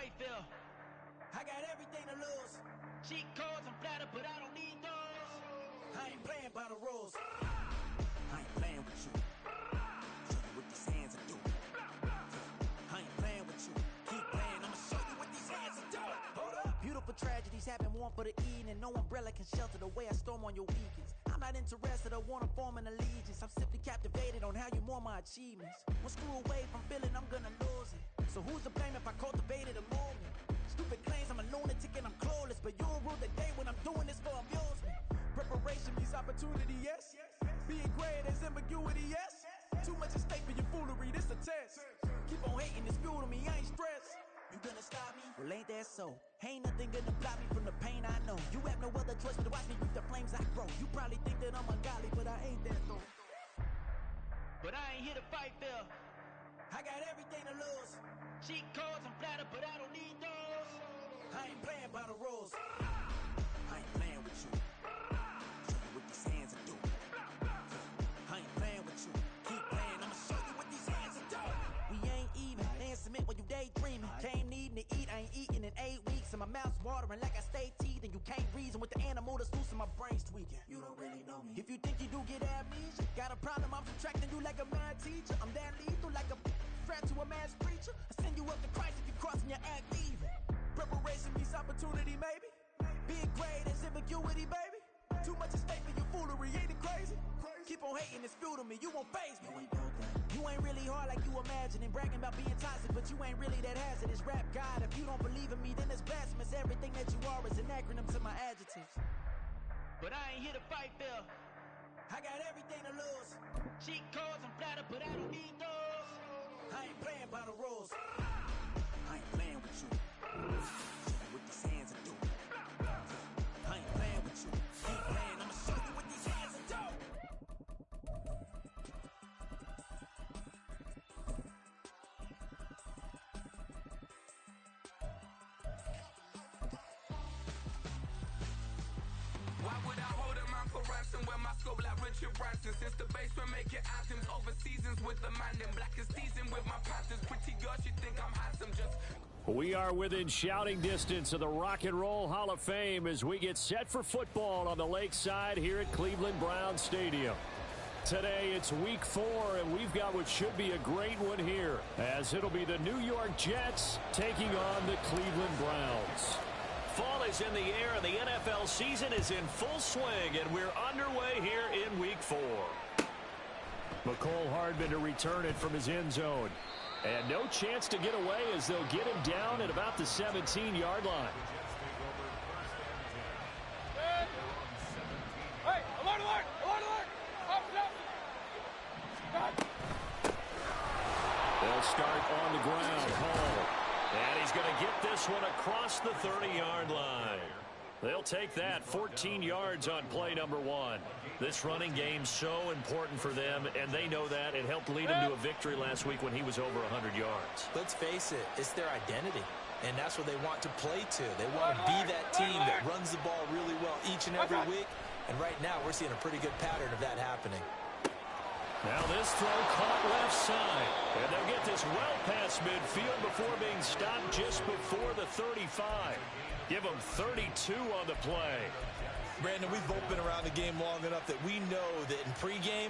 fight feel. I got everything to lose. Cheat codes, I'm flattered, but I don't need those. I ain't playing by the rules. I ain't playing with you. Show you what these hands are doing. I ain't playing with you. Keep playing, I'ma show you what these hands are doing. Hold up. Beautiful tragedies happen, one for the evening. No umbrella can shelter the way I storm on your weekends. I'm not interested, I wanna form an allegiance. I'm simply captivated on how you more my achievements. One screw away from feeling I'm gonna lose it. So who's to blame if I cultivated a movement? Stupid claims I'm a lunatic and I'm clueless, but you'll rule the day when I'm doing this for amusement. Preparation means opportunity, yes. Being great is ambiguity, yes. Too much at stake for your foolery, this a test. Keep on hating, it's fuel to me, I ain't stressed. You gonna stop me? Well, ain't that so? Ain't nothing gonna block me from the pain I know. You have no other choice but to watch me reap the flames I grow. You probably think that I'm ungodly, but I ain't that though. But I ain't here to fight, Phil. I got everything to lose. Cheat codes, I'm flattered, but I don't need those. I ain't playing by the rules. I ain't playing with you. Show you what these hands are doing. I ain't playing with you. Keep playing, I'ma show you what these hands are doing. We ain't even. They ain't submit when you daydreaming. Came needing to eat, I ain't eating in 8 weeks. And my mouth's watering like I stay teething. You can't reason with the animal that's loose and my brain's tweaking. You don't really know me. If you think you do get amnesia, got a problem, I'm subtracting you like a mad teacher. I'm that lethal like a threat to a mass preacher. I send you up to Christ if you crossing your act evil. Preparation meets opportunity, maybe. Being great is ambiguity, baby. Too much at stake for your foolery, ain't it crazy? Keep on hating, it's fuel to me, you won't faze me. You ain't really hard like you imagining. Bragging about being toxic, but you ain't really that hazardous. Rap God, if you don't believe in me, then it's blasphemous. Everything that you are is an acronym to my adjectives. But I ain't here to fight, Phil. I got everything to lose. Cheat codes, I'm flattered, but I don't need those. I ain't playing by the rules. I ain't playing with you. Show you what these hands are doing. I ain't playing with you. Keep playing, I'ma show you what these hands are doing. Why would I hold a man for ransom when my scope like Richard Branson? Since the basement making anthems over seasons with the man in black is teasing with my Panthers. Pretty girl, she think I'm handsome just... We are within shouting distance of the Rock and Roll Hall of Fame as we get set for football on the lakeside here at Cleveland Browns Stadium. Today it's week 4, and we've got what should be a great one here, as it'll be the New York Jets taking on the Cleveland Browns. Fall is in the air, and the NFL season is in full swing, and we're underway here in week 4. McCole Hardman to return it from his end zone. And no chance to get away as they'll get him down at about the 17-yard line. Hey, alert, alert, alert, alert! They'll start on the ground. Hall. And he's going to get this one across the 30-yard line. They'll take that 14 yards on play number 1. This running game's so important for them, and they know that. It helped lead him to a victory last week when he was over 100 yards. Let's face it, it's their identity, and that's what they want to play to. They want to be that team that runs the ball really well each and every week, and right now we're seeing a pretty good pattern of that happening. Now this throw caught left side, and they'll get this well past midfield before being stopped just before the 35. Give them 32 on the play. Brandon, we've both been around the game long enough that we know that in pregame,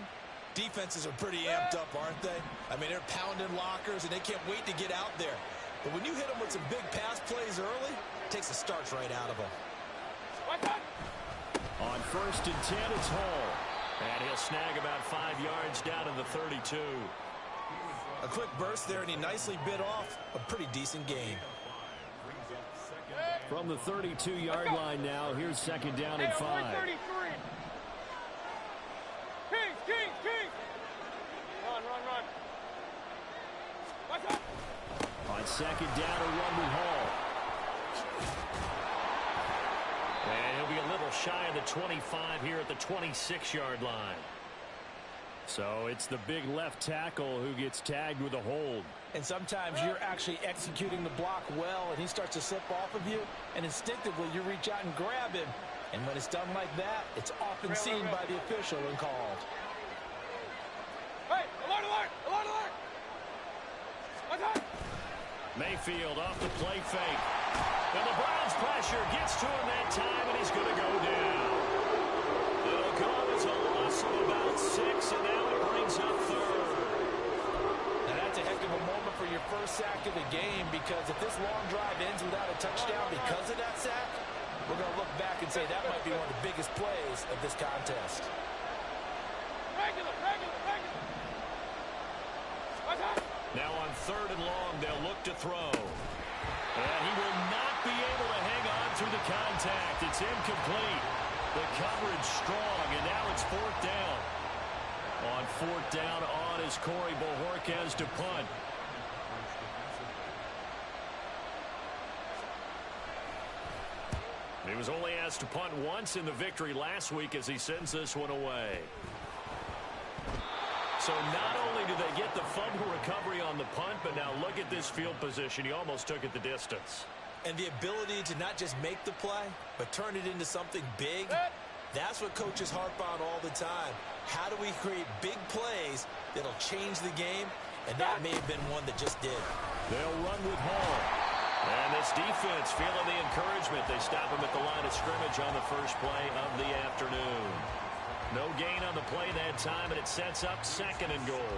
defenses are pretty amped up, aren't they? I mean, they're pounding lockers, and they can't wait to get out there. But when you hit them with some big pass plays early, it takes the starch right out of them. On 1st and 10, it's Hall. And he'll snag about 5 yards down to the 32. A quick burst there, and he nicely bit off a pretty decent gain. From the 32-yard line now, here's 2nd down and 5. 33. Kings. Run. On 2nd down, a run with Hall. And he'll be a little shy of the 25 here at the 26-yard line. So it's the big left tackle who gets tagged with a hold. And sometimes you're actually executing the block well, and he starts to slip off of you, and instinctively you reach out and grab him. And when it's done like that, it's often seen by the official and called. Hey, alert! Mayfield off the play fake. And the Browns pressure gets to him that time, and he's going to go down. It'll go as a loss of about 6, and now it brings up third. Now that's a heck of a moment for your first sack of the game, because if this long drive ends without a touchdown because of that sack, we're going to look back and say that might be one of the biggest plays of this contest. Regular. Now on 3rd and long, they'll look to throw. And he will not be able to hang on through the contact. It's incomplete. The coverage strong, and now it's 4th down. On 4th down on is Corey Bojorquez to punt. He was only asked to punt once in the victory last week as he sends this one away. So not only do they get the fumble recovery on the punt, but now look at this field position. He almost took it the distance. And the ability to not just make the play, but turn it into something big, that's what coaches harp on all the time. How do we create big plays that'll change the game? And that may have been one that just did. They'll run with Hall. And this defense feeling the encouragement. They stop him at the line of scrimmage on the first play of the afternoon. No gain on the play that time, and it sets up 2nd and goal.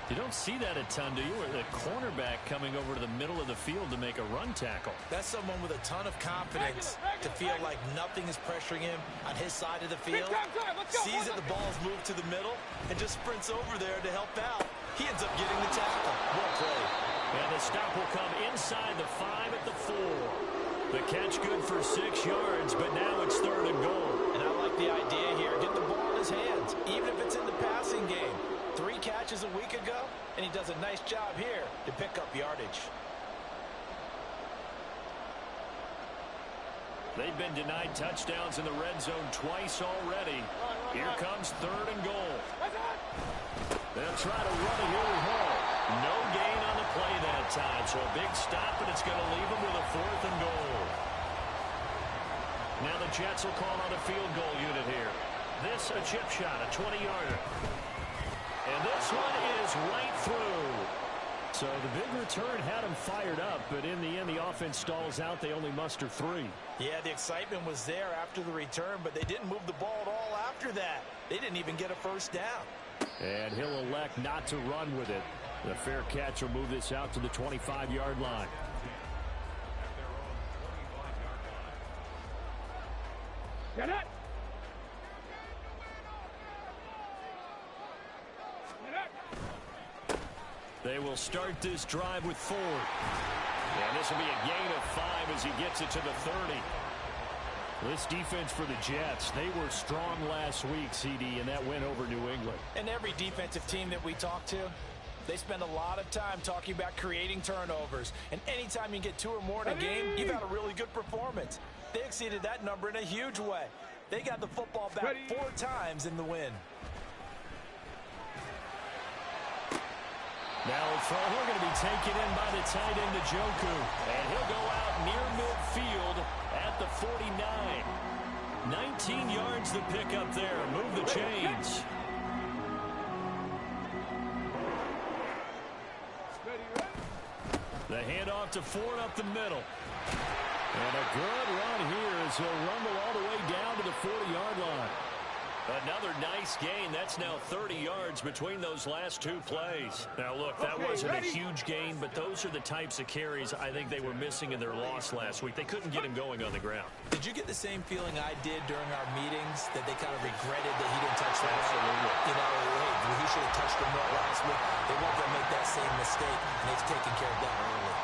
You don't see that a ton, do you? Or the cornerback coming over to the middle of the field to make a run tackle. That's someone with a ton of confidence to feel like nothing is pressuring him on his side of the field. Sees that the ball's moved to the middle and just sprints over there to help out. He ends up getting the tackle. Well played. And the stop will come inside the 5 at the 4. The catch good for 6 yards, but now it's 3rd and goal. And I like the idea here. Get the ball in his hands, even if it's in the passing game. 3 catches a week ago, and he does a nice job here to pick up yardage. They've been denied touchdowns in the red zone twice already. Here comes 3rd and goal. They'll try to run it here with Hall. No gain on the play that time, so a big stop, and it's going to leave them with a 4th and goal. Now the Jets will call on a field goal unit here. This a chip shot, a 20-yarder. And this one is right through. So the big return had them fired up, but in the end, the offense stalls out. They only muster 3. Yeah, the excitement was there after the return, but they didn't move the ball at all after that. They didn't even get a first down. And he'll elect not to run with it. The fair catch will move this out to the 25-yard line. Get it! They will start this drive with Ford. And this will be a gain of 5 as he gets it to the 30. This defense for the Jets, they were strong last week, CD, and that win over New England. And every defensive team that we talk to, they spend a lot of time talking about creating turnovers. And anytime you get 2 or more in a game, you've had a really good performance. They exceeded that number in a huge way. They got the football back 4 times in the win. Now a throw going to be taken in by the tight end, Njoku. And he'll go out near midfield at the 49. 19 yards to pick up there. Move the chains. The handoff to Ford up the middle. And a good run here as he'll rumble all the way down to the 40-yard line. Another nice gain. That's now 30 yards between those last 2 plays. Now, look, that wasn't a huge gain, but those are the types of carries I think they were missing in their loss last week. They couldn't get him going on the ground. Did you get the same feeling I did during our meetings, that they kind of regretted that he didn't touch that? Absolutely. You know, hey, he should have touched him more last week. They weren't going to make that same mistake, and they've taken care of that early.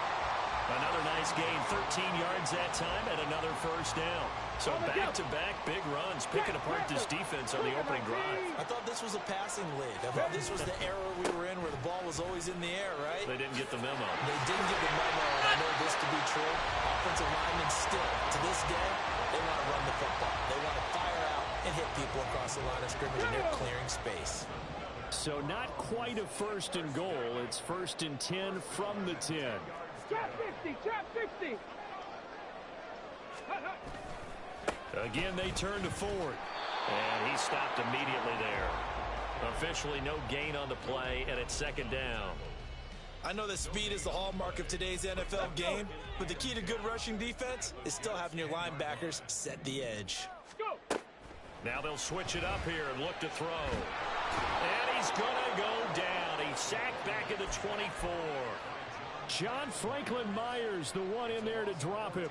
Another nice gain, 13 yards that time, and another first down. So back-to-back big runs, picking apart this defense on the opening drive. I thought this was a passing league. I thought this was the era we were in where the ball was always in the air, right? They didn't get the memo. They didn't get the memo, and I know this to be true. Offensive linemen still, to this day, they want to run the football. They want to fire out and hit people across the line of scrimmage, and they're clearing space. So not quite a 1st and goal. It's 1st and 10 from the 10. Trap 50, trap 50. Again, they turn to Ford. And he stopped immediately there. Officially no gain on the play, and it's 2nd down. I know that speed is the hallmark of today's NFL game, but the key to good rushing defense is still having your linebackers set the edge. Now they'll switch it up here and look to throw. And he's going to go down. He's sacked back at the 24. John Franklin Myers, the one in there to drop him.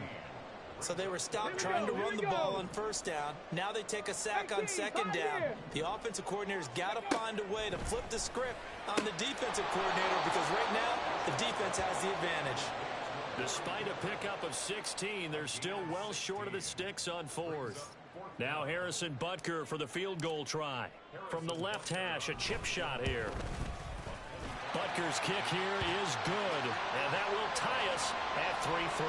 So they were stopped trying to run the ball on first down. Now they take a sack on second down. The offensive coordinator's got to find a way to flip the script on the defensive coordinator because right now the defense has the advantage. Despite a pickup of 16, they're still well short of the sticks on fourth. Now Harrison Butker for the field goal try. From the left hash, a chip shot here. Butker's kick here is good, and that will tie us at 3-3.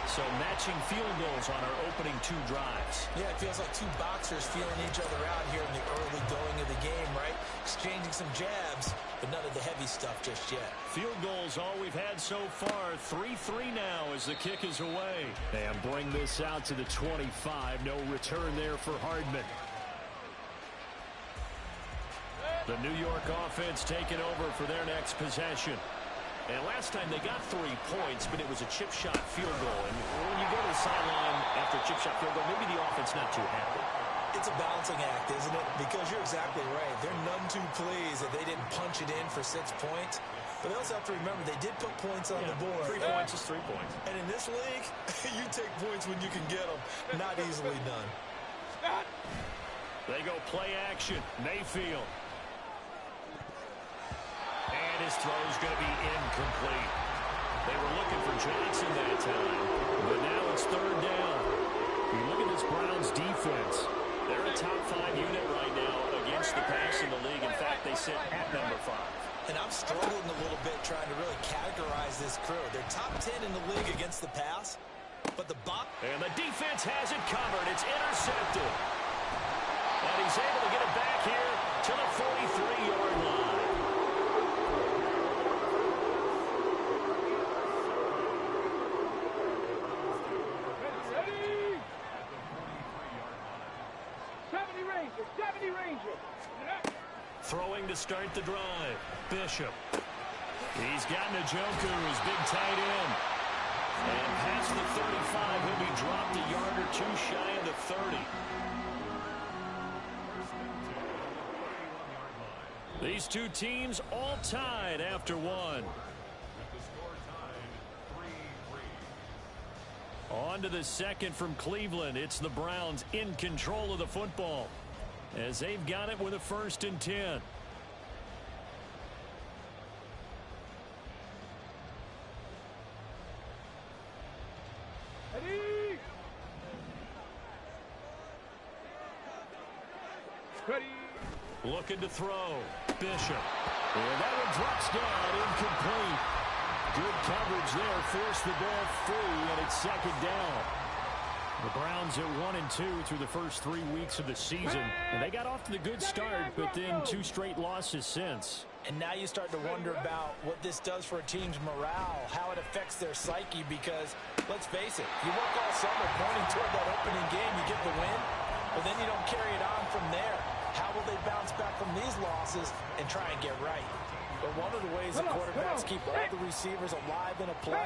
So matching field goals on our opening two drives. Yeah, it feels like two boxers feeling each other out here in the early going of the game, right? Exchanging some jabs, but none of the heavy stuff just yet. Field goals all we've had so far. 3-3 now as the kick is away. And bring this out to the 25. No return there for Hardman. The New York offense taking over for their next possession. And last time they got 3 points, but it was a chip shot field goal. And when you go to the sideline after a chip shot field goal, maybe the offense not too happy. It's a balancing act, isn't it? Because you're exactly right. They're none too pleased that they didn't punch it in for 6 points. But they also have to remember they did put points on the board. 3 points is 3 points. And in this league, you take points when you can get them. Not easily done. They go play action. Mayfield. And his throw's going to be incomplete. They were looking for Johnson that time, but now it's third down. You look at this Browns defense. They're a top 5 unit right now against the pass in the league. In fact, they sit at number 5. And I'm struggling a little bit trying to really categorize this crew. They're top 10 in the league against the pass, but the And the defense has it covered. It's intercepted. And he's able to get it back here to the 43-yard line. Throwing to start the drive. Bishop. He's got Njoku, his big tight end. And past the 35, he'll be dropped a yard or two shy of the 30. These two teams all tied after one. On to the second from Cleveland. It's the Browns in control of the football as they've got it with a 1st and 10. Ready. Looking to throw. Bishop. And that one drops down, incomplete. Good coverage there, forced the ball free, and it's 2nd down. The Browns at 1-2 through the first 3 weeks of the season. And they got off to the good start, but then 2 straight losses since. And now you start to wonder about what this does for a team's morale, how it affects their psyche, because, let's face it, you work all summer pointing toward that opening game, you get the win, but then you don't carry it on from there. How will they bounce back from these losses and try and get right? But one of the ways the quarterbacks keep all the receivers alive in a play,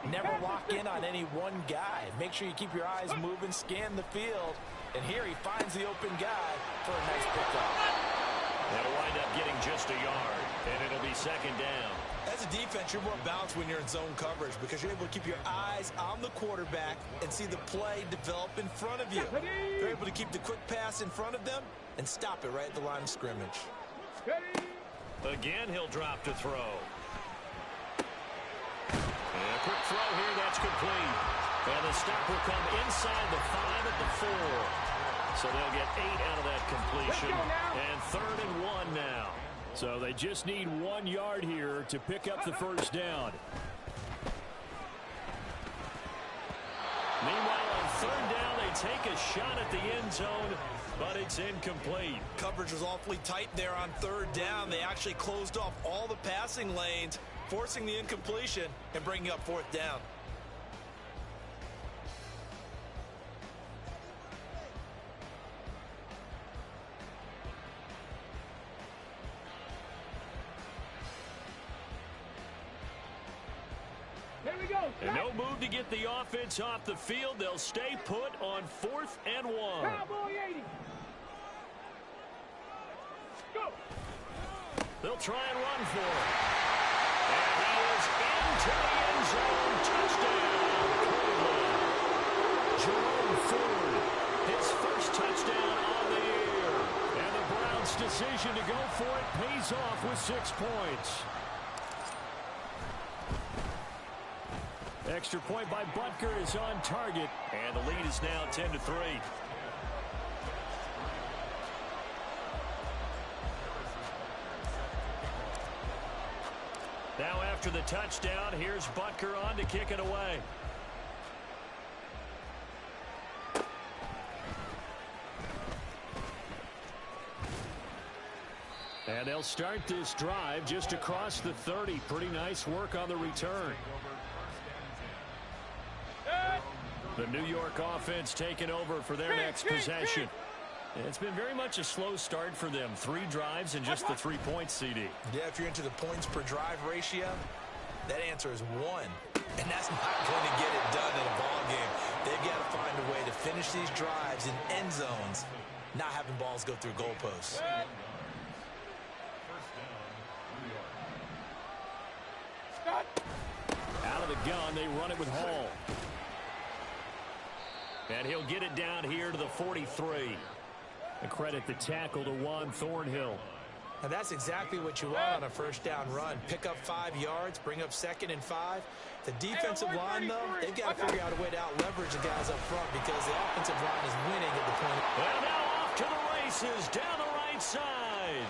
never lock in on any one guy. Make sure you keep your eyes moving, scan the field, and here he finds the open guy for a nice pickup. They'll wind up getting just a yard, and it'll be 2nd down. As a defense, you're more balanced when you're in zone coverage because you're able to keep your eyes on the quarterback and see the play develop in front of you. You're able to keep the quick pass in front of them and stop it right at the line of scrimmage. Again, he'll drop to throw. And a quick throw here, that's complete. And the stop will come inside the 5 at the 4. So they'll get 8 out of that completion. And 3rd and 1 now. So they just need 1 yard here to pick up the 1st down. Meanwhile, on 3rd down, they take a shot at the end zone, but it's incomplete. Coverage was awfully tight there on 3rd down. They actually closed off all the passing lanes, forcing the incompletion and bringing up 4th down. we go. And no move to get the offense off the field. They'll stay put on 4th and 1. Cowboy 80. Go. They'll try and run for it. And he is into the end zone. Touchdown, Cleveland. Jerome Ford, his first touchdown on the year. And the Browns' decision to go for it pays off with 6 points. Extra point by Butker is on target. And the lead is now 10-3. Now after the touchdown, here's Butker on to kick it away. And they'll start this drive just across the 30. Pretty nice work on the return. The New York offense taking over for their next possession. It's been very much a slow start for them. 3 drives and just the 3 points, CD. Yeah, if you're into the points per drive ratio, that answer is 1. And that's not going to get it done in a ball game. They've got to find a way to finish these drives in end zones, not having balls go through goalposts. Out of the gun, they run it with Hall. And he'll get it down here to the 43. And credit the tackle to Juan Thornhill. And that's exactly what you want on a first down run. Pick up 5 yards, bring up 2nd and 5. The defensive line, though, they've got to figure out a way to out-leverage the guys up front because the offensive line is winning at the point. Well, now off to the races down the right side.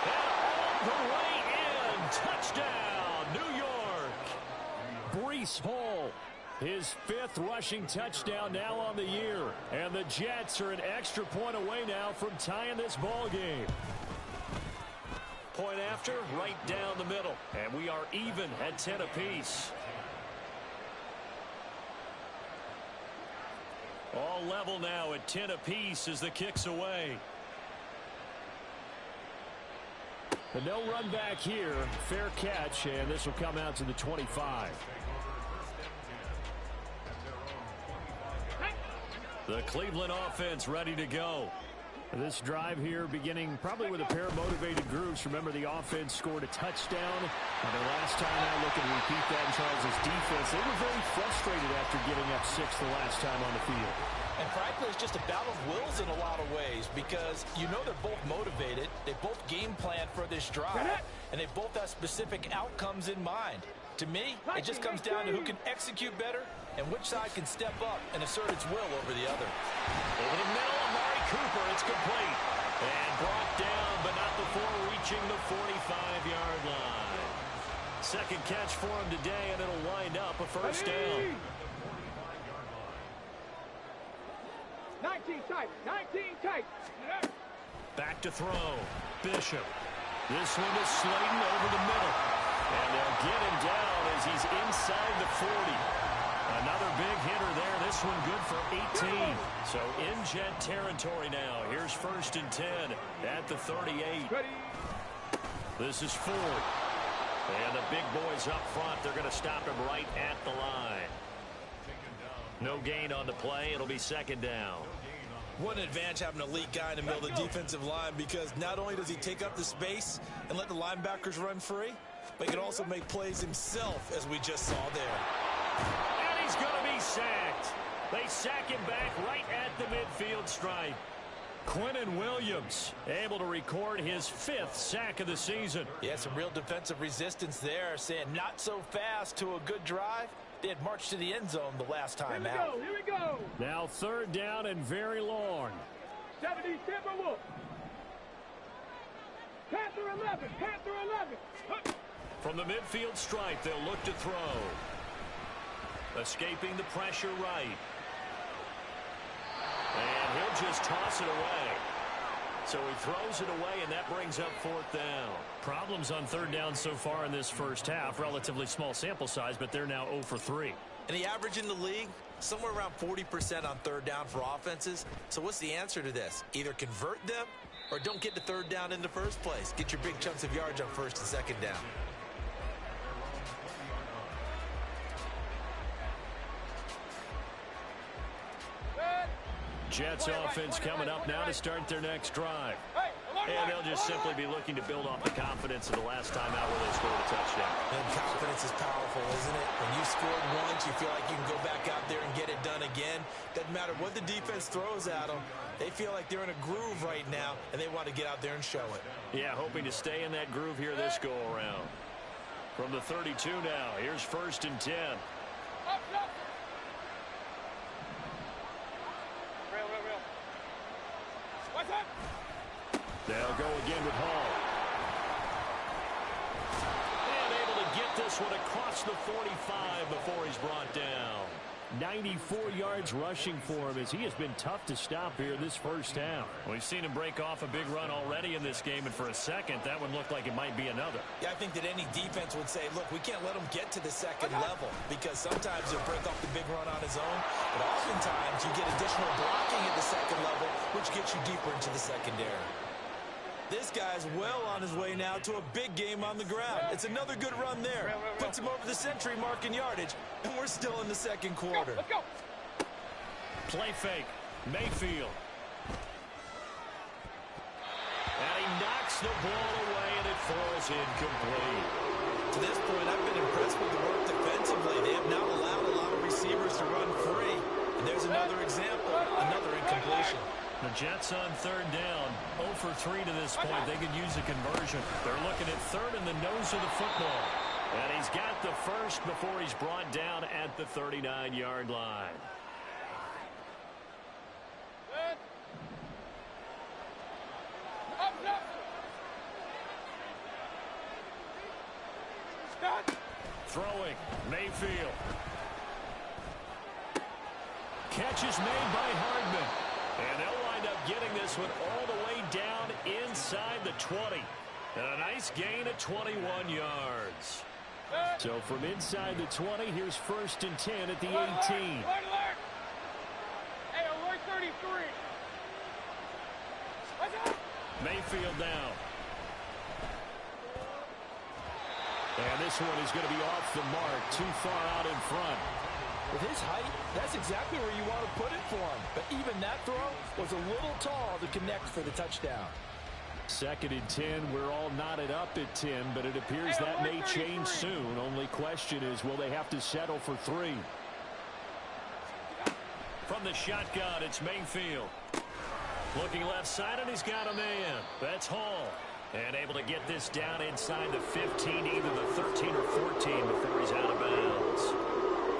And all the way in. Touchdown, New York. Breece Hall. His 5th rushing touchdown now on the year. And the Jets are an extra point away now from tying this ball game. Point after, right down the middle. And we are even at 10 apiece. All level now at 10 apiece as the kick's away. But no run back here. Fair catch, and this will come out to the 25. The Cleveland offense ready to go. This drive here beginning probably with a pair of motivated groups. Remember, the offense scored a touchdown. And the last time I look and repeat that in Charles' defense, they were very frustrated after giving up 6 the last time on the field. And frankly, it's just a battle of wills in a lot of ways because you know they're both motivated. They both game plan for this drive, and they both have specific outcomes in mind. To me, it just comes down to who can execute better and which side can step up and assert its will over the other. Over the middle, Amari Cooper, it's complete. And brought down, but not before reaching the 45-yard line. Second catch for him today, and it'll wind up a first down. 19 tight, 19 tight. Back to throw. Bishop. This one is Slayton over the middle. And they'll get him down as he's inside the 40. Another big hitter there. This one good for 18. So in Jet territory now. Here's 1st and 10 at the 38. This is Ford. And the big boys up front, they're going to stop him right at the line. No gain on the play. It'll be 2nd down. What an advantage having an elite guy in the middle of the defensive line because not only does he take up the space and let the linebackers run free, but he can also make plays himself, as we just saw there. And he's going to be sacked. They sack him back right at the midfield stripe. Quinnen Williams able to record his 5th sack of the season. Yeah, some real defensive resistance there, saying not so fast to a good drive. They had marched to the end zone the last time out. Here we go. Now 3rd down and very long. 70 Timberwolf. Panther 11, Panther 11. From the midfield stripe, they'll look to throw. Escaping the pressure right. And he'll just toss it away. So he throws it away, and that brings up 4th down. Problems on 3rd down so far in this first half. Relatively small sample size, but they're now 0 for 3. And the average in the league, somewhere around 40% on 3rd down for offenses. So what's the answer to this? Either convert them or don't get to 3rd down in the first place. Get your big chunks of yards on 1st and 2nd down. Jets offense coming up now to start their next drive. And they'll just simply be looking to build off the confidence of the last time out where they scored a touchdown. And confidence is powerful, isn't it? When you scored once, you feel like you can go back out there and get it done again. Doesn't matter what the defense throws at them. They feel like they're in a groove right now, and they want to get out there and show it. Yeah, hoping to stay in that groove here this go-around. From the 32 now, here's 1st and 10. They'll go again with Hall. And able to get this one across the 45 before he's brought down. 94 yards rushing for him as he has been tough to stop here this first half. We've seen him break off a big run already in this game, and for a second, that one looked like it might be another. Yeah, I think that any defense would say, look, we can't let him get to the second level because sometimes he'll break off the big run on his own, but oftentimes you get additional blocking at the second level, which gets you deeper into the secondary. This guy's well on his way now to a big game on the ground. It's another good run there. Puts him over the century mark in yardage, and we're still in the second quarter. Let's go. Play fake. Mayfield. And he knocks the ball away, and it falls incomplete. To this point, I've been impressed with the work defensively. They have now allowed a lot of receivers to run free. And there's another example, another incompletion. The Jets on 3rd down, 0 for 3 to this point. They could use a conversion. They're looking at 3rd in the nose of the football. And he's got the first before he's brought down at the 39-yard line. Throwing, Mayfield. Catch is made by Hardman. And they'll wind up getting this one all the way down inside the 20. And a nice gain of 21 yards. So from inside the 20, here's 1st and 10 at the 18. Hey, alert 33. Mayfield down. And this one is going to be off the mark, too far out in front. With his height, that's exactly where you want to put it for him. But even that throw was a little tall to connect for the touchdown. 2nd and 10, we're all knotted up at 10, but it appears that may change soon. Only question is, will they have to settle for 3? From the shotgun, it's Mayfield. Looking left side, and he's got a man. That's Hall. And able to get this down inside the 15, either the 13 or 14 before he's out of bounds.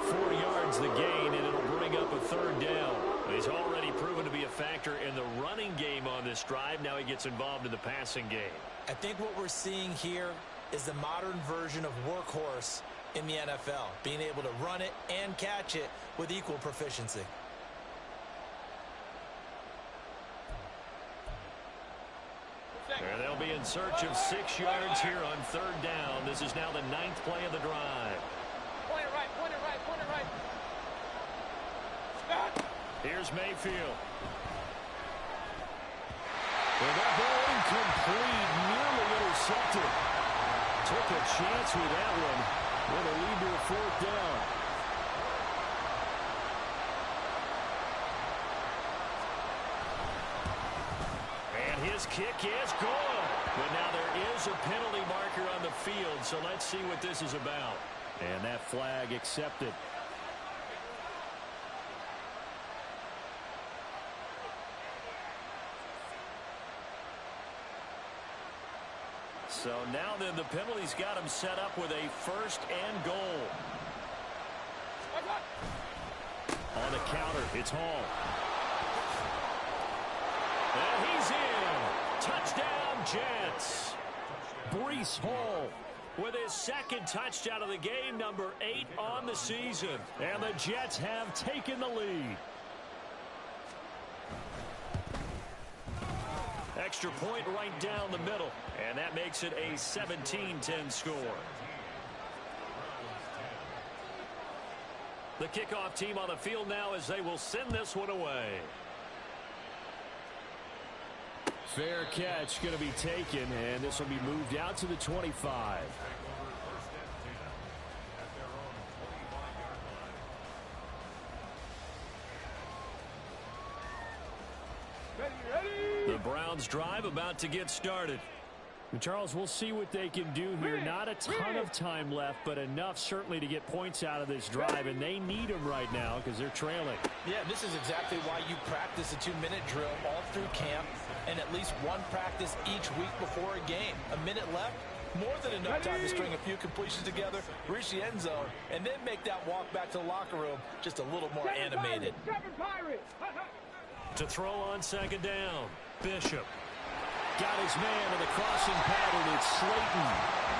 4 yards the gain, and it'll bring up a 3rd down. He's already proven to be a factor in the running game on this drive. Now he gets involved in the passing game. I think what we're seeing here is the modern version of workhorse in the NFL, being able to run it and catch it with equal proficiency. And they'll be in search of 6 yards here on 3rd down. This is now the 9th play of the drive. Point it right, point it right, point it right. Here's Mayfield. And that ball incomplete, nearly intercepted. Took a chance with that one. With a lead to a 4th down. And his kick is good. But now there is a penalty marker on the field, so let's see what this is about. And that flag accepted. So now then the penalty's got him set up with a 1st and goal. On the counter, it's Hall. And he's in. Touchdown, Jets. Breece Hall with his 2nd touchdown of the game, number 8 on the season. And the Jets have taken the lead. Extra point right down the middle, and that makes it a 17-10 score. The kickoff team on the field now as they will send this one away. Fair catch going to be taken, and this will be moved out to the 25. Browns drive about to get started. And Charles, we'll see what they can do here. Not a ton of time left, but enough certainly to get points out of this drive, and they need them right now because they're trailing. Yeah, this is exactly why you practice a 2-minute drill all through camp and at least one practice each week before a game. A minute left, more than enough time to string a few completions together, reach the end zone, and then make that walk back to the locker room just a little more animated. To throw on second down, Bishop. Got his man in the crossing pattern. It's Slayton.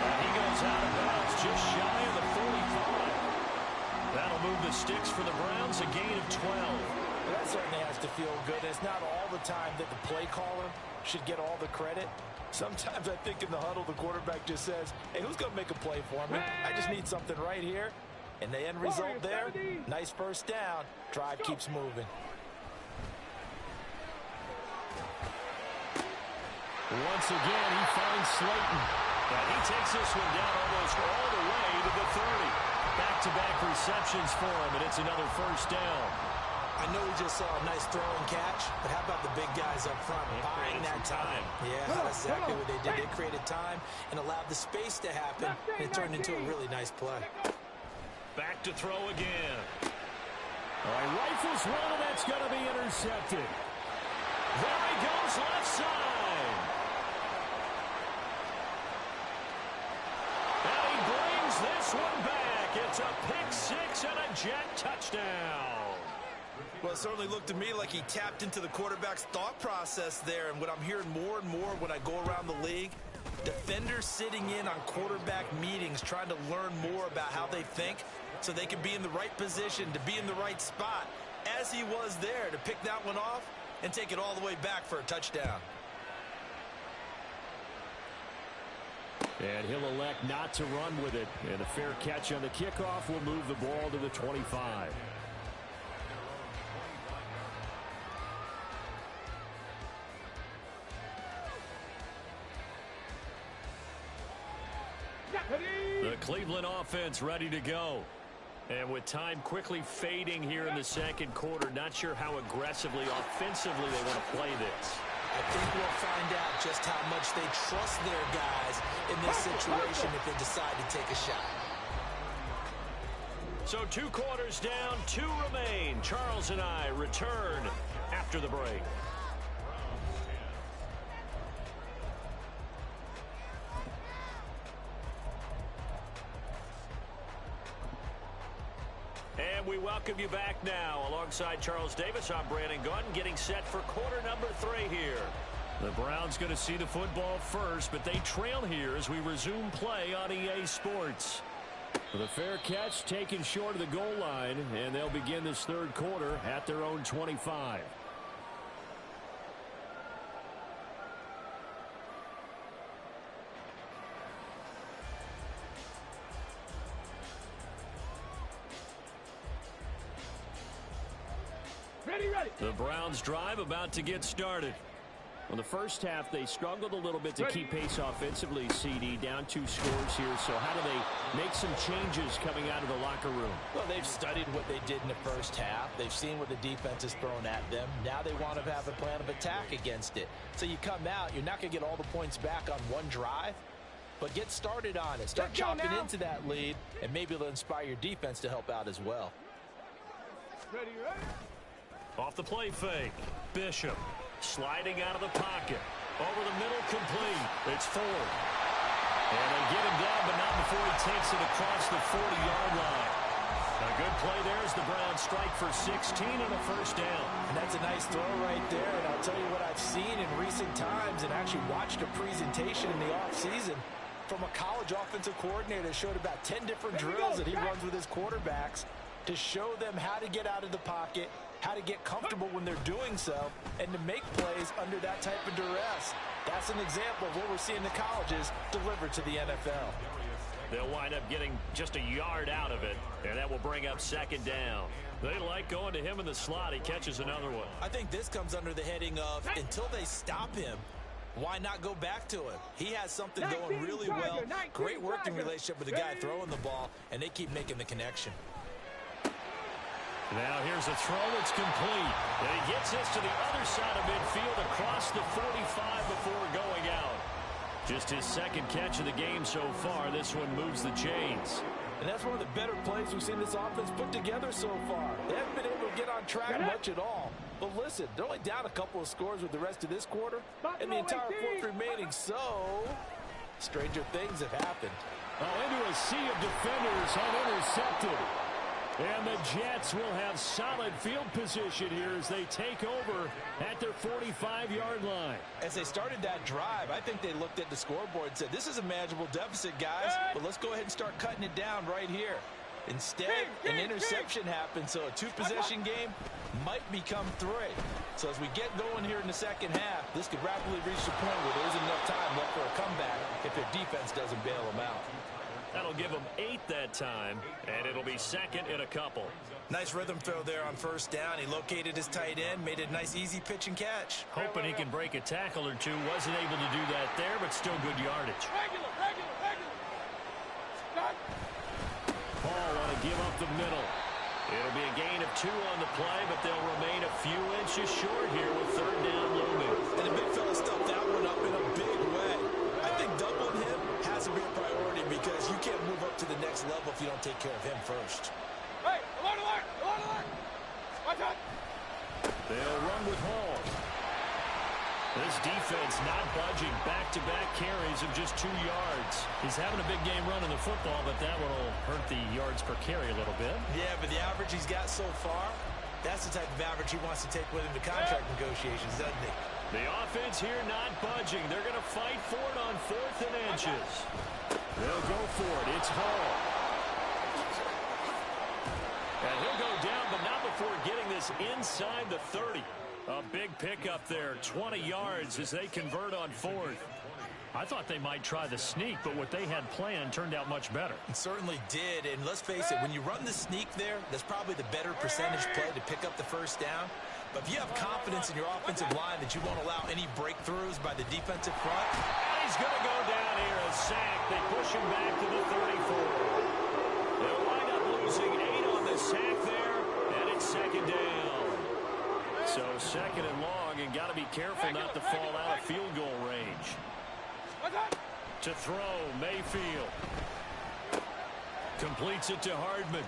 And he goes out of bounds just shy of the 45. That'll move the sticks for the Browns, a gain of 12. Well, that certainly has to feel good. It's not all the time that the play caller should get all the credit. Sometimes I think in the huddle, the quarterback just says, hey, who's going to make a play for me? I just need something right here. And the end result there, nice first down. Drive keeps moving. Once again, he finds Slayton. And he takes this one down almost all the way to the 30. Back-to-back receptions for him, and it's another first down. I know we just saw a nice throw and catch, but how about the big guys up front buying that time? Yeah, that's exactly what they did. They created time and allowed the space to happen, and it turned into a really nice play. Back to throw again. All right, rifles one, and that's going to be intercepted. There he goes, left side. And he brings this one back. It's a pick-6 and a jet touchdown. Well, it certainly looked to me like he tapped into the quarterback's thought process there. And what I'm hearing more and more when I go around the league, defenders sitting in on quarterback meetings trying to learn more about how they think so they can be in the right position to be in the right spot, as he was there to pick that one off and take it all the way back for a touchdown. And he'll elect not to run with it. And a fair catch on the kickoff will move the ball to the 25. The Cleveland offense ready to go. And with time quickly fading here in the second quarter, not sure how aggressively, offensively they want to play this. I think we'll find out just how much they trust their guys in this situation if they decide to take a shot. So 2 quarters down, 2 remain. Charles and I return after the break. And we welcome you back now. Alongside Charles Davis, I'm Brandon Gaudin, getting set for quarter number 3 here. The Browns going to see the football first, but they trail here as we resume play on EA Sports. The fair catch taken short of the goal line, and they'll begin this third quarter at their own 25. The Browns drive about to get started. In the first half, they struggled a little bit to keep pace offensively, CD, down 2 scores here. So how do they make some changes coming out of the locker room? Well, they've studied what they did in the first half. They've seen what the defense has thrown at them. Now they want to have a plan of attack against it. So you come out, you're not going to get all the points back on one drive, but get started on it. Start chopping into that lead, and maybe it'll inspire your defense to help out as well. Ready. Off the play fake, Bishop sliding out of the pocket. Over the middle, complete. It's Ford. And they get him down, but not before he takes it across the 40-yard line. A good play there as the Browns strike for 16 and a first down. And that's a nice throw right there. And I'll tell you what I've seen in recent times and actually watched a presentation in the offseason from a college offensive coordinator that showed about 10 different drills that he runs with his quarterbacks to show them how to get out of the pocket, how to get comfortable when they're doing so, and to make plays under that type of duress. That's an example of what we're seeing the colleges deliver to the NFL. They'll wind up getting just a yard out of it, and that will bring up second down. They like going to him in the slot. He catches another one. I think this comes under the heading of, until they stop him, why not go back to him? He has something going really well. Great working relationship with the guy throwing the ball, and they keep making the connection. Now here's a throw that's complete. And he gets this to the other side of midfield across the 45 before going out. Just his second catch of the game so far. This one moves the chains. And that's one of the better plays we've seen this offense put together so far. They haven't been able to get on track much at all. But listen, they're only down a couple of scores with the rest of this quarter and the entire fourth remaining. So, stranger things have happened. Into a sea of defenders unintercepted. And the Jets will have solid field position here as they take over at their 45-yard line. As they started that drive, I think they looked at the scoreboard and said, this is a manageable deficit, guys, but let's go ahead and start cutting it down right here. Instead, an interception happened, so a two-possession game might become three. So as we get going here in the second half, this could rapidly reach the point where there isn't enough time left for a comeback if their defense doesn't bail them out. That'll give him 8 that time, and it'll be second in a couple. Nice rhythm throw there on first down. He located his tight end, made it a nice, easy pitch and catch. Hoping he can break a tackle or two. Wasn't able to do that there, but still good yardage. Paul want to give up the middle. It'll be a gain of 2 on the play, but they'll remain a few inches short here with third down looming. And the big fella stuffed that one up in a big way. I think doubling him has to be a priority because you can't move up to the next level if you don't take care of him first. Hey, alert, alert, alert, alert. Watch out. They'll run with Hall. This defense not budging. Back-to-back carries of just 2 yards. He's having a big game running the football, but that one will hurt the yards per carry a little bit. Yeah, but the average he's got so far, that's the type of average he wants to take with him to contract negotiations, doesn't he? The offense here not budging. They're going to fight for it on 4th and inches. They'll go for it. It's Hall. And he'll go down, but not before getting this inside the 30. A big pickup there, 20 yards as they convert on 4th. I thought they might try the sneak, but what they had planned turned out much better. It certainly did, and let's face it, when you run the sneak there, that's probably the better percentage play to pick up the first down. But if you have confidence in your offensive line that you won't allow any breakthroughs by the defensive front. And he's going to go down here, a sack. They push him back to the 34. They'll wind up losing 8 on the sack there, and it's second down. So second and long, and got to be careful not to fall out of field goal range. To throw, Mayfield. Completes it to Hardman.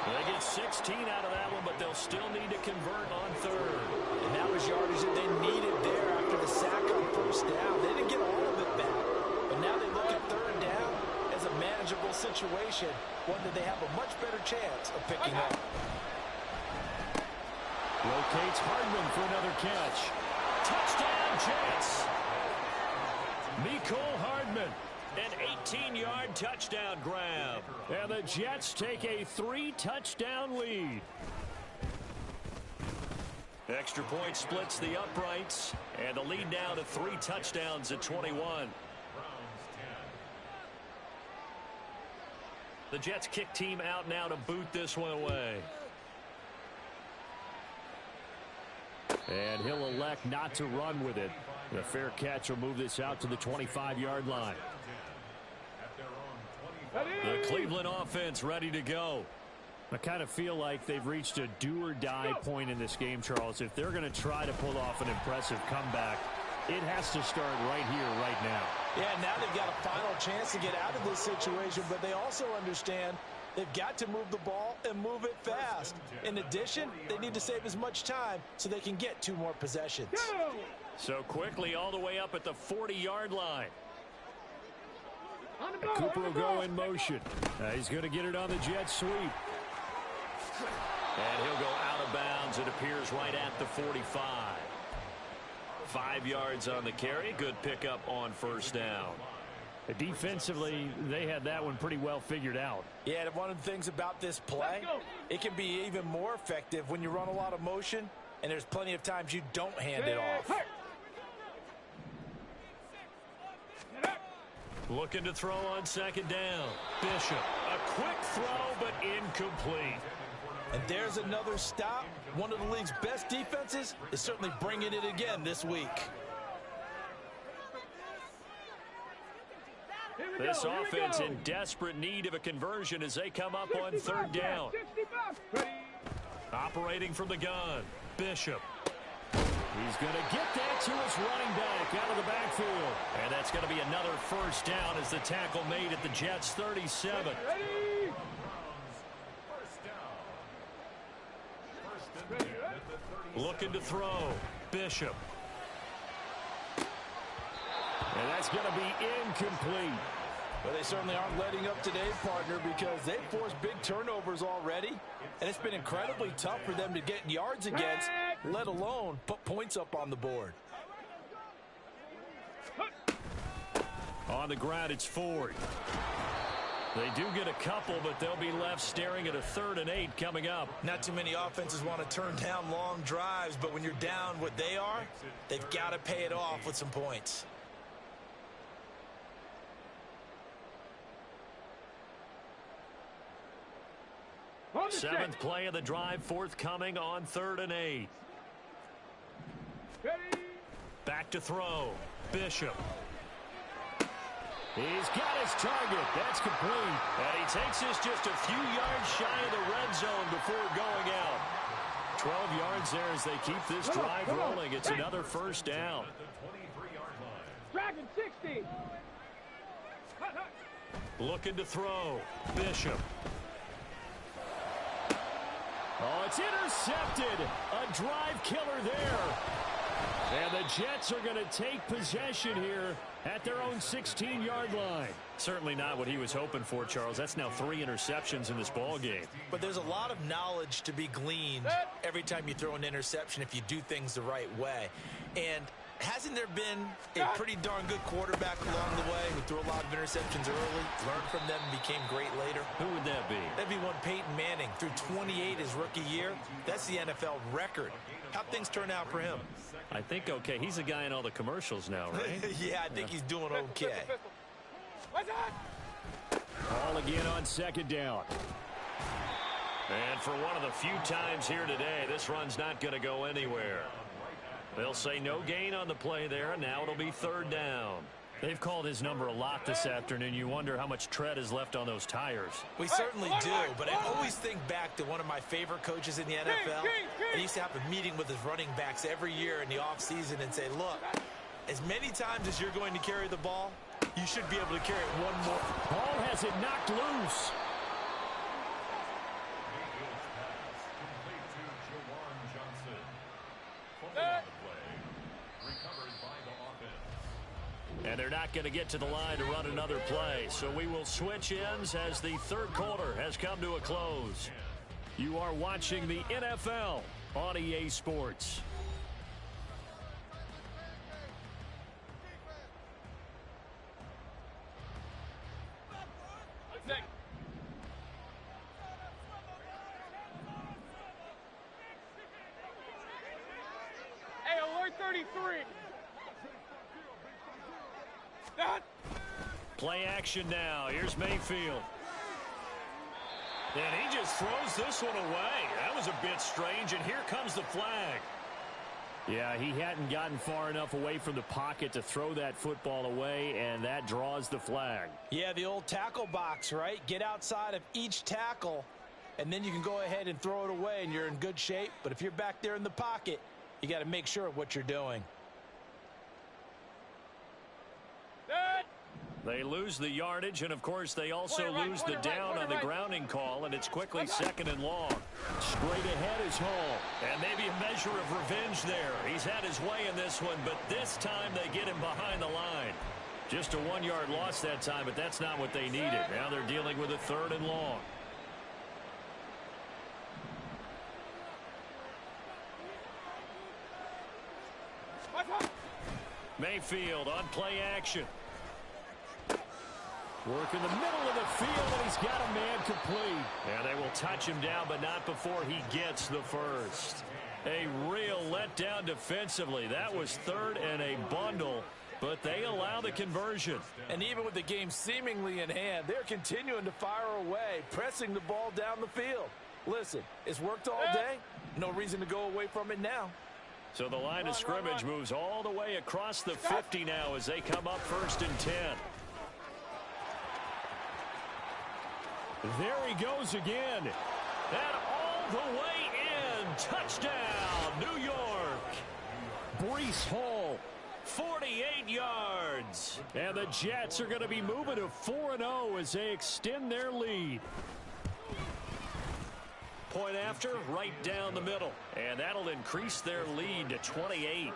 They get 16 out of that one, but they'll still need to convert on 3rd. And that was yardage that they needed there after the sack on first down. They didn't get all of it back, but now they look at 3rd down as a manageable situation, one that they have a much better chance of picking up. Rotates Hardman for another catch. Touchdown, Jets. Mecole Hardman, an 18-yard touchdown grab. And the Jets take a 3-touchdown lead. Extra point splits the uprights, and the lead now to 3 touchdowns at 21. The Jets kick team out now to boot this one away. And he'll elect not to run with it. The fair catch will move this out to the 25-yard line. The Cleveland offense ready to go. I kind of feel like they've reached a do-or-die point in this game, Charles. If they're going to try to pull off an impressive comeback, it has to start right here, right now. Yeah, now they've got a final chance to get out of this situation, but they also understand they've got to move the ball and move it fast. In addition, they need to save as much time so they can get 2 more possessions. So quickly all the way up at the 40-yard line. Cooper will go in motion. He's going to get it on the jet sweep. And he'll go out of bounds. It appears right at the 45. 5 yards on the carry. Good pickup on first down. Defensively, they had that one pretty well figured out. Yeah, and one of the things about this play, it can be even more effective when you run a lot of motion, and there's plenty of times you don't hand it off. Looking to throw on second down. Bishop, a quick throw, but incomplete. And there's another stop. One of the league's best defenses is certainly bringing it again this week. This offense in desperate need of a conversion as they come up on third down. Operating from the gun, Bishop. He's going to get that to his running back out of the backfield. And that's going to be another first down as the tackle made at the Jets' 37. Looking to throw, Bishop. And that's going to be incomplete. Well, they certainly aren't letting up today, partner, because they've forced big turnovers already. And it's been incredibly tough for them to get yards against, let alone put points up on the board. On the ground, it's Ford. They do get a couple, but they'll be left staring at a 3rd and 8 coming up. Not too many offenses want to turn down long drives, but when you're down what they are, they've got to pay it off with some points. Seventh play of the drive forthcoming on 3rd and 8. Back to throw. Bishop. He's got his target. That's complete. And he takes this just a few yards shy of the red zone before going out. 12 yards there as they keep this drive rolling. It's another first down. Dragon 60. Looking to throw. Bishop. Oh, it's intercepted. A drive killer there. And the Jets are going to take possession here at their own 16-yard line. Certainly not what he was hoping for, Charles. That's now 3 interceptions in this ball game. But there's a lot of knowledge to be gleaned every time you throw an interception if you do things the right way. And hasn't there been a pretty darn good quarterback along the way who threw a lot of interceptions early, learned from them, and became great later? Who would that be? That'd be one Peyton Manning. Threw 28 his rookie year. That's the NFL record. How'd things turn out for him? I think okay. He's a guy in all the commercials now, right? Yeah, I think he's doing okay. Ball again on 2nd down. And for one of the few times here today, this run's not going to go anywhere. They'll say no gain on the play there, and now it'll be 3rd down. They've called his number a lot this afternoon. You wonder how much tread is left on those tires. We certainly do, but I always think back to one of my favorite coaches in the NFL. He used to have a meeting with his running backs every year in the offseason and say, look, as many times as you're going to carry the ball, you should be able to carry it one more. Ball has it knocked loose. And they're not going to get to the line to run another play. So we will switch ends as the 3rd quarter has come to a close. You are watching the NFL on EA Sports. Hey, alert 33. Play action now. Here's Mayfield. And he just throws this one away. That was a bit strange, and here comes the flag. Yeah, he hadn't gotten far enough away from the pocket to throw that football away, and that draws the flag. Yeah, the old tackle box, right? Get outside of each tackle, and then you can go ahead and throw it away, and you're in good shape. But if you're back there in the pocket, you got to make sure of what you're doing. They lose the yardage, and, of course, they also lose the down on the grounding call, and it's quickly 2nd and long. Straight ahead is Hall. And maybe a measure of revenge there. He's had his way in this one, but this time they get him behind the line. Just a 1-yard loss that time, but that's not what they needed. Now they're dealing with a 3rd and long. Mayfield on play action. Work in the middle of the field, and he's got a man complete. And they will touch him down, but not before he gets the first. A real letdown defensively. That was 3rd and a bundle, but they allow the conversion. And even with the game seemingly in hand, they're continuing to fire away, pressing the ball down the field. Listen, it's worked all day. No reason to go away from it now. So the line of scrimmage moves all the way across the 50 now as they come up 1st and 10. There he goes again. And all the way in. Touchdown, New York. Breece Hall, 48 yards. And the Jets are going to be moving to 4-0 as they extend their lead. Point after, right down the middle. And that'll increase their lead to 28.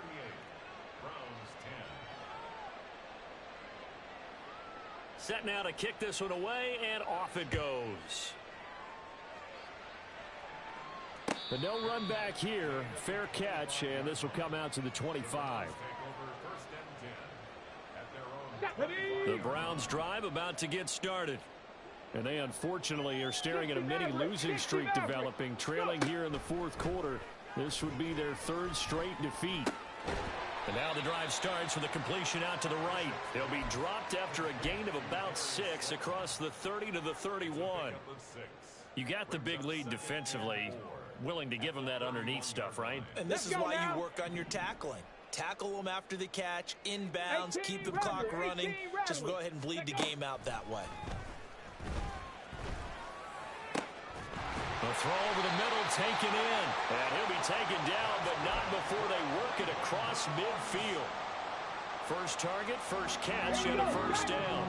Set now to kick this one away, and off it goes. But no run back here. Fair catch, and this will come out to the 25. The Browns drive about to get started. And they unfortunately are staring at a mini losing streak developing, trailing here in the fourth quarter. This would be their third straight defeat. And now the drive starts with a completion out to the right. They'll be dropped after a gain of about 6 across the 30 to the 31. You got the big lead defensively. Willing to give them that underneath stuff, right? And this is why you work on your tackling. Tackle them after the catch, inbounds, keep the clock running. Just go ahead and bleed the game out that way. The throw over the middle taken in. And he'll be taken down, but not before they work it across midfield. First target, first catch, and a first down.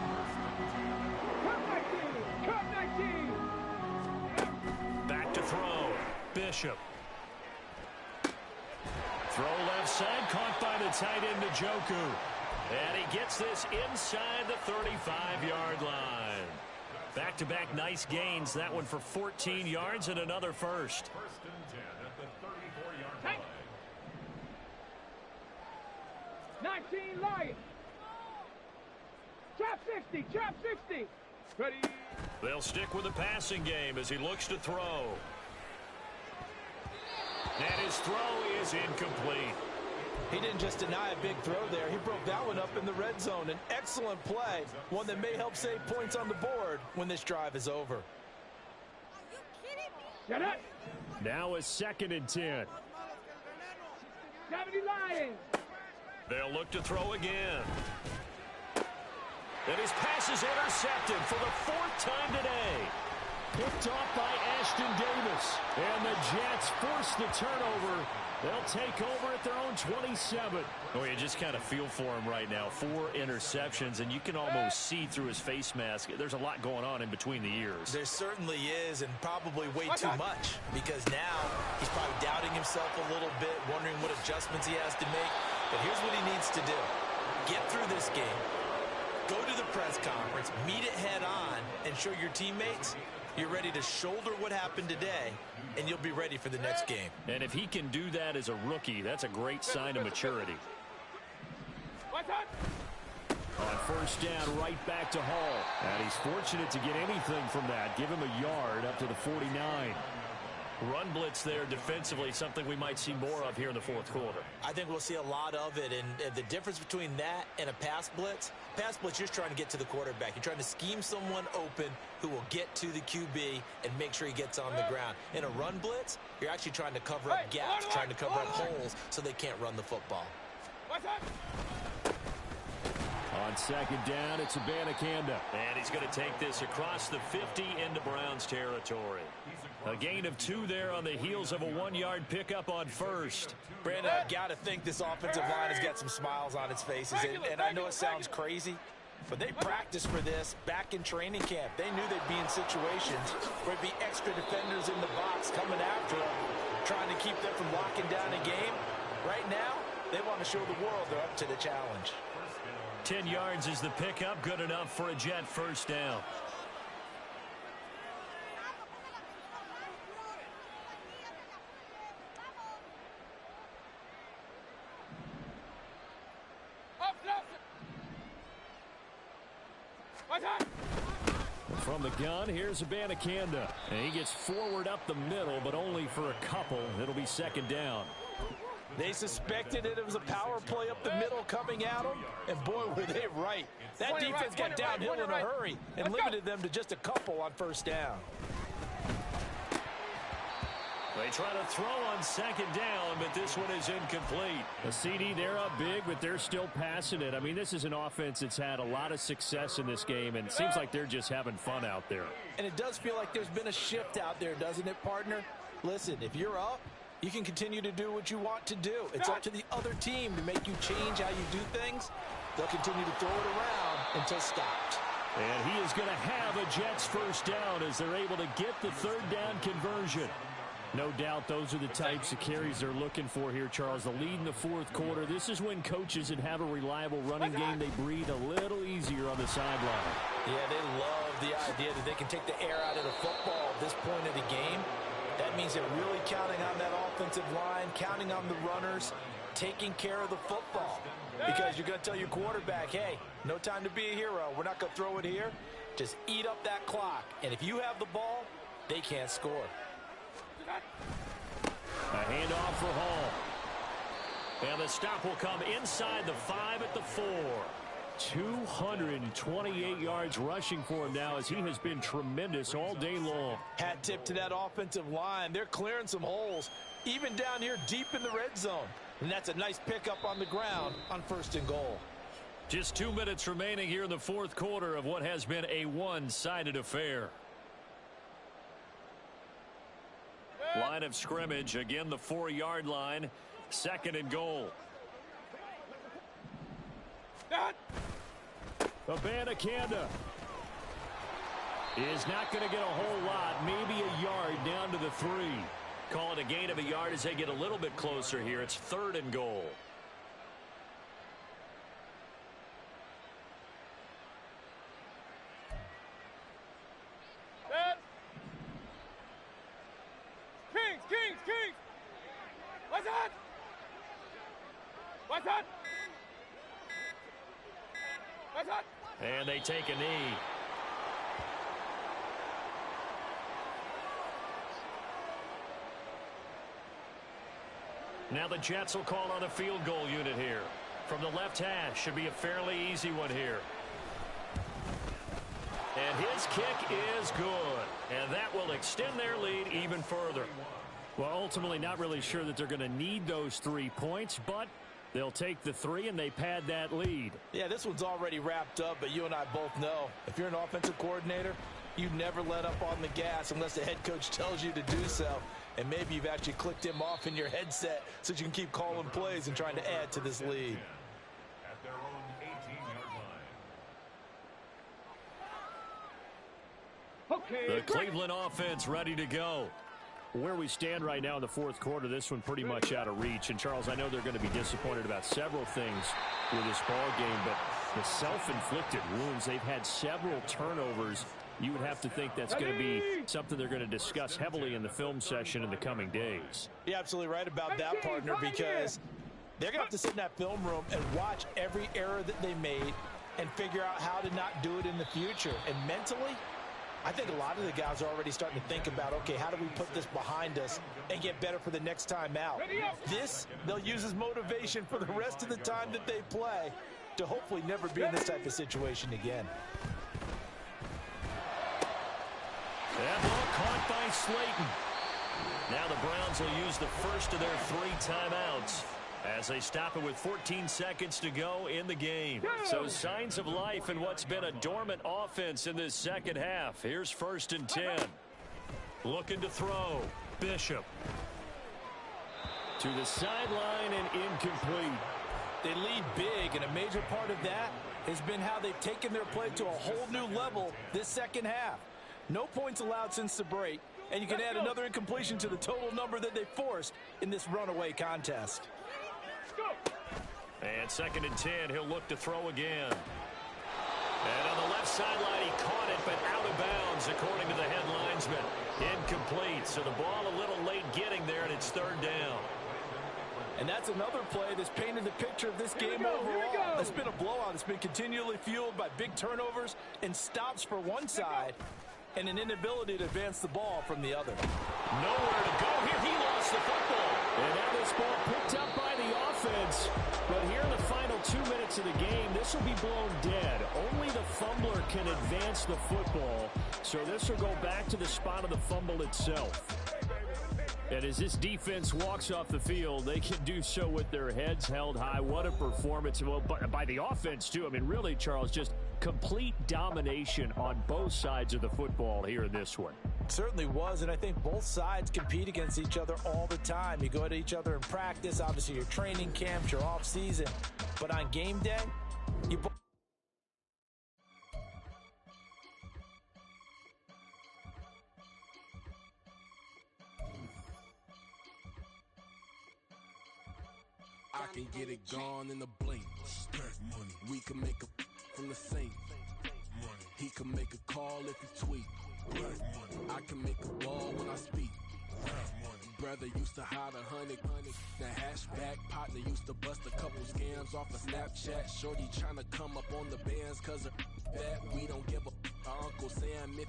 Back to throw. Bishop. Throw left side, caught by the tight end Njoku. And he gets this inside the 35-yard line. Back-to-back nice gains. That one for 14 yards and another first. First and 10 at the 34-yard line. 19 Lions. Trap 60, trap 60. Ready. They'll stick with the passing game as he looks to throw. And his throw is incomplete. He didn't just deny a big throw there. He broke that one up in the red zone. An excellent play, one that may help save points on the board when this drive is over. Shut up. Now a 2nd and 10. 70 Lions. They'll look to throw again. And his pass is intercepted for the 4th time today. Picked off by Ashton Davis. And the Jets force the turnover. They'll take over at their own 27. Oh, you just kind of feel for him right now. 4 interceptions, and you can almost see through his face mask. There's a lot going on in between the ears. There certainly is, and probably way too much, because now he's probably doubting himself a little bit, wondering what adjustments he has to make. But here's what he needs to do. Get through this game, go to the press conference, meet it head on, and show your teammates you're ready to shoulder what happened today, and you'll be ready for the next game. And if he can do that as a rookie, that's a great sign of maturity. On first down, right back to Hall. And he's fortunate to get anything from that. Give him a yard up to the 49. Run blitz there defensively, something we might see more of here in the fourth quarter. I think we'll see a lot of it, and the difference between that and a pass blitz, you're trying to get to the quarterback. You're trying to scheme someone open who will get to the QB and make sure he gets on the ground. In a run blitz, you're actually trying to cover up gaps, trying to cover up holes so they can't run the football. On second down, it's Abanikanda. And he's going to take this across the 50 into Browns territory. A gain of 2 there on the heels of a 1-yard pickup on first. Brandon, I've got to think this offensive line has got some smiles on its faces. And I know it sounds crazy, but they practiced for this back in training camp. They knew they'd be in situations where there'd be extra defenders in the box coming after them, trying to keep them from locking down a game. Right now, they want to show the world they're up to the challenge. 10 yards is the pickup, good enough for a Jet first down. From the gun, here's Abanikanda. And he gets forward up the middle, but only for a couple. It'll be second down. They suspected it was a power play up the middle coming at them, and boy, were they right. That defense got downhill in a hurry and limited them to just a couple on first down. They try to throw on second down, but this one is incomplete. The CD, they're up big, but they're still passing it. I mean, this is an offense that's had a lot of success in this game, and it seems like they're just having fun out there. And it does feel like there's been a shift out there, doesn't it, partner? Listen, if you're up, you can continue to do what you want to do. It's up to the other team to make you change how you do things. They'll continue to throw it around until stopped. And he is going to have a Jets first down as they're able to get the third down conversion. No doubt those are the types of carries they're looking for here, Charles. The lead in the fourth quarter. This is when coaches that have a reliable running game, they breathe a little easier on the sideline. Yeah, they love the idea that they can take the air out of the football at this point of the game. That means they're really counting on that offensive line, counting on the runners, taking care of the football. Because you're going to tell your quarterback, hey, no time to be a hero. We're not going to throw it here. Just eat up that clock. And if you have the ball, they can't score. A handoff for Hall. And the stop will come inside the 5 at the 4. 228 yards rushing for him now as he has been tremendous all day long. Hat tip to that offensive line. They're clearing some holes, even down here deep in the red zone. And that's a nice pickup on the ground on 1st and goal. Just 2 minutes remaining here in the fourth quarter of what has been a one-sided affair. Line of scrimmage, again the 4-yard line, 2nd and goal. Abanikanda is not going to get a whole lot, maybe a yard down to the 3. Call it a gain of a yard as they get a little bit closer here. It's 3rd and goal. Kings! What's that? And they take a knee. Now the Jets will call on a field goal unit here. From the left hash, should be a fairly easy one here. And his kick is good. And that will extend their lead even further. Well, ultimately not really sure that they're going to need those 3 points, but they'll take the 3 and they pad that lead. Yeah, this one's already wrapped up, but you and I both know if you're an offensive coordinator, you never let up on the gas unless the head coach tells you to do so. And maybe you've actually clicked him off in your headset so that you can keep calling plays and trying to add to this lead. At their own 18-yard line. The Cleveland offense ready to go. Where we stand right now in the fourth quarter, this one pretty much out of reach. And, Charles, I know they're going to be disappointed about several things with this ball game, but the self-inflicted wounds, they've had several turnovers. You would have to think that's going to be something they're going to discuss heavily in the film session in the coming days. You're absolutely right about that, partner, because they're going to have to sit in that film room and watch every error that they made and figure out how to not do it in the future. And mentally, I think a lot of the guys are already starting to think about, okay, how do we put this behind us and get better for the next time out? This, they'll use as motivation for the rest of the time that they play to hopefully never be in this type of situation again. That ball caught by Slayton. Now the Browns will use the first of their 3 timeouts as they stop it with 14 seconds to go in the game. So signs of life in what's been a dormant offense in this second half. Here's 1st and 10. Looking to throw. Bishop. To the sideline and incomplete. They lead big, and a major part of that has been how they've taken their play to a whole new level this second half. No points allowed since the break, and you can add another incompletion to the total number that they forced in this runaway contest. And 2nd and 10, he'll look to throw again. And on the left sideline, he caught it, but out of bounds, according to the head linesman. Incomplete, so the ball a little late getting there, and it's 3rd down. And that's another play that's painted the picture of this game overall. It's been a blowout. It's been continually fueled by big turnovers and stops for one side and an inability to advance the ball from the other. Nowhere to go here. He lost the football. And now this ball picked up by the offense. But here in the final 2 minutes of the game, this will be blown dead. Only the fumbler can advance the football. So this will go back to the spot of the fumble itself. And as this defense walks off the field, they can do so with their heads held high. What a performance. Well, by the offense, too. I mean, really, Charles, just complete domination on both sides of the football here in this one. It certainly was, and I think both sides compete against each other all the time. You go at each other in practice, obviously your training camps, your off-season. But on game day, you both... I can get it gone in a blink. We can make a from the sink. He can make a call if he tweet. I can make a ball when I speak. Brother used to hide 100. The hashback partner used to bust a couple scams off of Snapchat. Shorty trying to come up on the bands cause of that. We don't give a Uncle Sam if